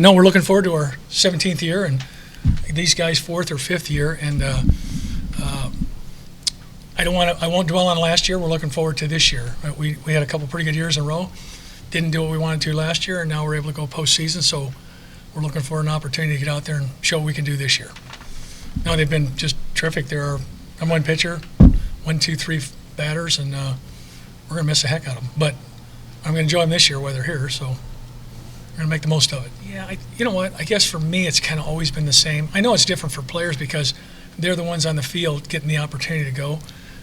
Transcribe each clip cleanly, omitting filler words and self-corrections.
No, we're looking forward to our 17th year, and these guys' 4th or 5th year. And I won't dwell on last year. We're looking forward to this year. We had a couple pretty good years in a row. Didn't do what we wanted to last year, and now we're able to go postseason. So we're looking for an opportunity to get out there and show what we can do this year. No, they've been just terrific. They're our number one pitcher, 1, 2, 3 batters, and we're going to miss the heck out of them. But I'm going to enjoy them this year while they're here, so we're going to make the most of it. Yeah, you know what? I guess for me it's kind of always been the same. I know it's different for players because they're the ones on the field getting the opportunity to go.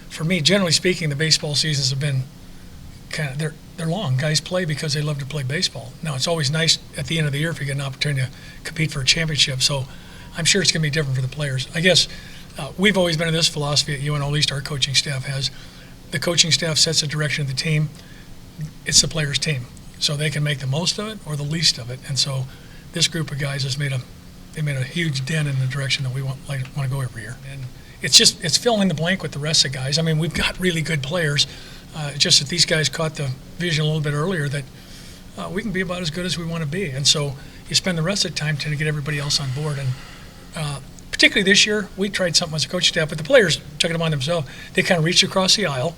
For me, generally speaking, the baseball seasons have been kind of they're long. Guys play because they love to play baseball. Now, it's always nice at the end of the year if you get an opportunity to compete for a championship. So I'm sure it's going to be different for the players. I guess we've always been in this philosophy at UNO, at least our coaching staff has. The coaching staff sets the direction of the team. It's the players' team. So they can make the most of it or the least of it. And so this group of guys has made a huge dent in the direction that we want to go every year. And it's filling in the blank with the rest of the guys. I mean, we've got really good players. Just that these guys caught the vision a little bit earlier that we can be about as good as we want to be. And so you spend the rest of the time trying to get everybody else on board. And particularly this year, we tried something as a coaching staff, but the players took it upon themselves. They kind of reached across the aisle,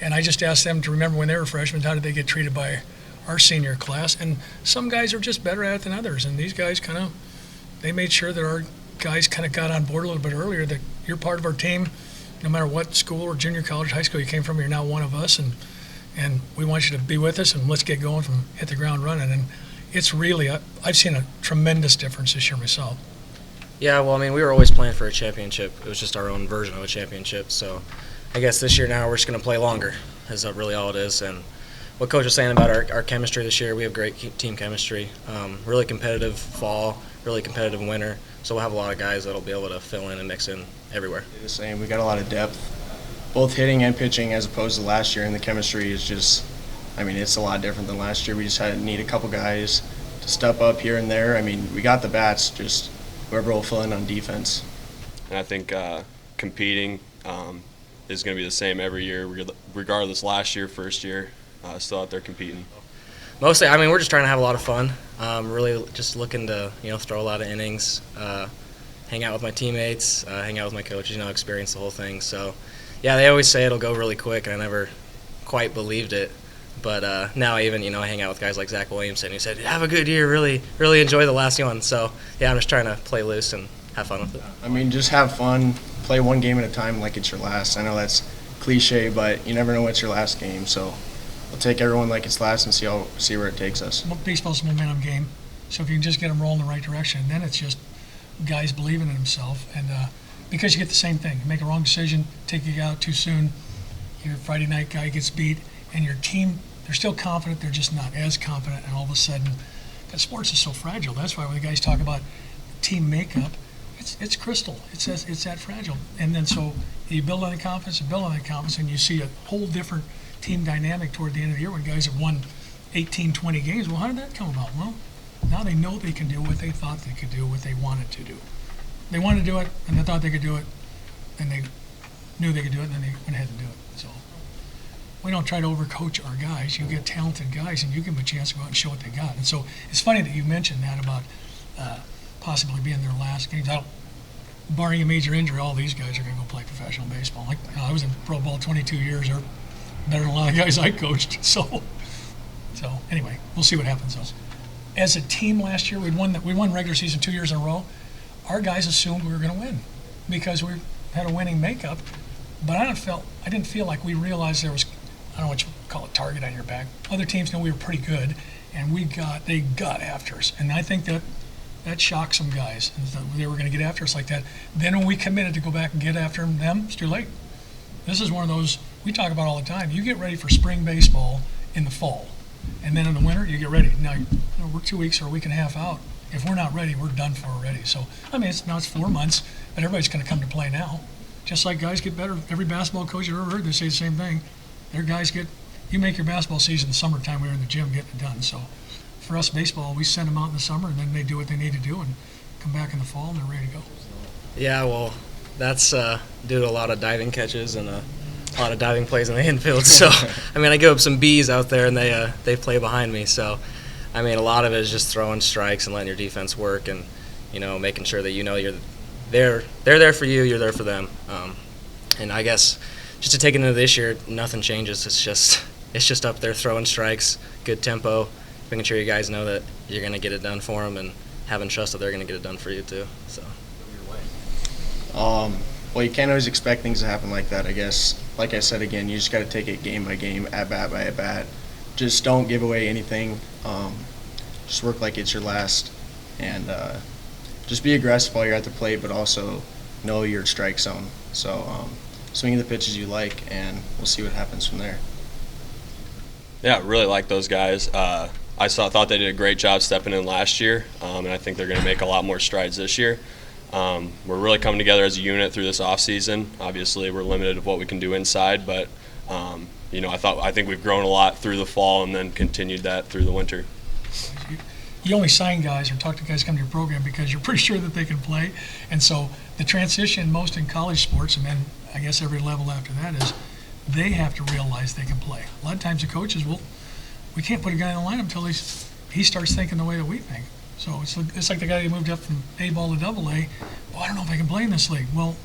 and I just asked them to remember when they were freshmen, how did they get treated by our senior class? And some guys are just better at it than others. And these guys they made sure that our guys kind of got on board a little bit earlier, that you're part of our team. No matter what school or junior college, high school you came from, you're now one of us, and we want you to be with us, and let's get going hit the ground running. And it's really, I've seen a tremendous difference this year myself. Yeah, well, I mean, we were always playing for a championship. It was just our own version of a championship. So I guess this year now we're just going to play longer is really all it is. And what Coach was saying about our chemistry this year, we have great team chemistry, really competitive fall, really competitive winter. So we'll have a lot of guys that'll be able to fill in and mix in everywhere. The same. We got a lot of depth, both hitting and pitching, as opposed to last year. And the chemistry is just, I mean, it's a lot different than last year. We just need a couple guys to step up here and there. I mean, we got the bats, just whoever will fill in on defense. And I think competing is going to be the same every year, regardless. Last year, first year, still out there competing. Mostly, I mean, we're just trying to have a lot of fun. Really just looking to, throw a lot of innings, hang out with my teammates, hang out with my coaches, experience the whole thing. So, yeah, they always say it'll go really quick, and I never quite believed it. But now I even, hang out with guys like Zach Williamson, who said, have a good year, really enjoy the last one. So, yeah, I'm just trying to play loose and have fun with it. I mean, just have fun, play one game at a time like it's your last. I know that's cliche, but you never know what's your last game. So we'll take everyone like it's last and see where it takes us. Baseball's a momentum game, so if you can just get them rolling in the right direction, then it's just guys believing in themselves. And because you get the same thing, you make a wrong decision, take you out too soon, your Friday night guy gets beat, and your team, they're still confident, they're just not as confident, and all of a sudden, because sports is so fragile. That's why when the guys talk about team makeup, it's crystal. It's that fragile. And then so you build on the confidence, and you see a whole different team dynamic toward the end of the year when guys have won 18, 20 games. Well, how did that come about? Well, now they know they can do what they thought they could do, what they wanted to do. They wanted to do it, and they thought they could do it, and they knew they could do it, and then they went ahead and do it. So we don't try to overcoach our guys. You get talented guys, and you give them a chance to go out and show what they got. And so it's funny that you mentioned that about possibly being their last games. Barring a major injury, all these guys are going to go play professional baseball. I was in pro ball 22 years, or better than a lot of guys I coached. So anyway, we'll see what happens. As a team last year, we won regular season 2 years in a row. Our guys assumed we were going to win because we had a winning makeup. But I didn't feel like we realized there was, I don't know what you call it, target on your back. Other teams know we were pretty good, and they got after us. And I think that shocked some guys. They were going to get after us like that. Then when we committed to go back and get after them, it's too late. This is one of those we talk about all the time. You get ready for spring baseball in the fall, and then in the winter you get ready. Now we're 2 weeks or a week and a half out. If we're not ready, we're done for already. So I mean, it's 4 months, but everybody's going to come to play now. Just like guys get better. Every basketball coach I've ever heard, they say the same thing. You make your basketball season in the summertime. We were in the gym getting it done. So for us, baseball, we send them out in the summer, and then they do what they need to do and come back in the fall, and they're ready to go. Yeah, well, that's due to a lot of diving catches and a lot of diving plays in the infield. So, I mean, I give up some Bs out there, and they play behind me. So, I mean, a lot of it is just throwing strikes and letting your defense work, and making sure that they're there for you, you're there for them. And I guess just to take it into this year, nothing changes. It's just up there throwing strikes, good tempo, making sure you guys know that you're going to get it done for them, and having trust that they're going to get it done for you too. So. Well, you can't always expect things to happen like that, I guess. Like I said again, you just got to take it game by game, at bat by at bat. Just don't give away anything. Just work like it's your last, and just be aggressive while you're at the plate, but also know your strike zone. So swing the pitches you like, and we'll see what happens from there. Yeah, really like those guys. I thought they did a great job stepping in last year, and I think they're going to make a lot more strides this year. We're really coming together as a unit through this offseason. Obviously, we're limited of what we can do inside, but I think we've grown a lot through the fall and then continued that through the winter. You only sign guys or talk to guys come to your program because you're pretty sure that they can play. And so the transition most in college sports, and then I guess every level after that, is they have to realize they can play. A lot of times the coaches we can't put a guy in the lineup until he starts thinking the way that we think. So it's like the guy who moved up from A ball to double A. I don't know if I can play in this league. Well,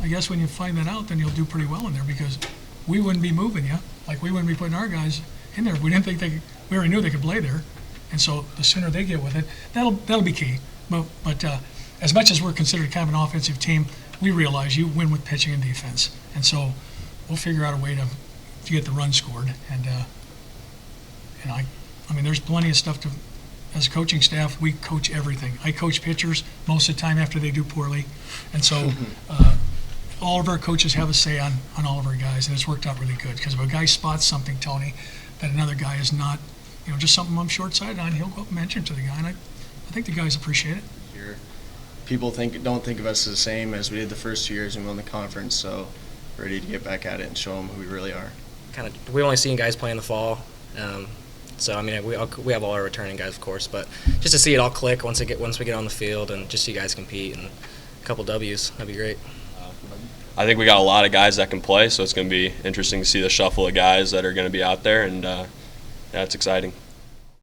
I guess when you find that out, then you'll do pretty well in there, because we wouldn't be moving you. Like, we wouldn't be putting our guys in there if we didn't think we already knew they could play there. And so the sooner they get with it, that'll be key. But as much as we're considered kind of an offensive team, we realize you win with pitching and defense. And so we'll figure out a way to get the run scored. And I mean, there's plenty of stuff to. As a coaching staff, we coach everything. I coach pitchers most of the time after they do poorly. And so all of our coaches have a say on all of our guys, and it's worked out really good. Because if a guy spots something, Tony, that another guy is not, just something I'm short-sighted on, he'll go up and mention it to the guy. And I think the guys appreciate it. People don't think of us the same as we did the first 2 years and we won the conference, so ready to get back at it and show them who we really are. We've only seen guys play in the fall. So, I mean, we have all our returning guys, of course, but just to see it all click once we get on the field and just see guys compete and a couple W's, that'd be great. I think we got a lot of guys that can play, so it's going to be interesting to see the shuffle of guys that are going to be out there, and it's exciting.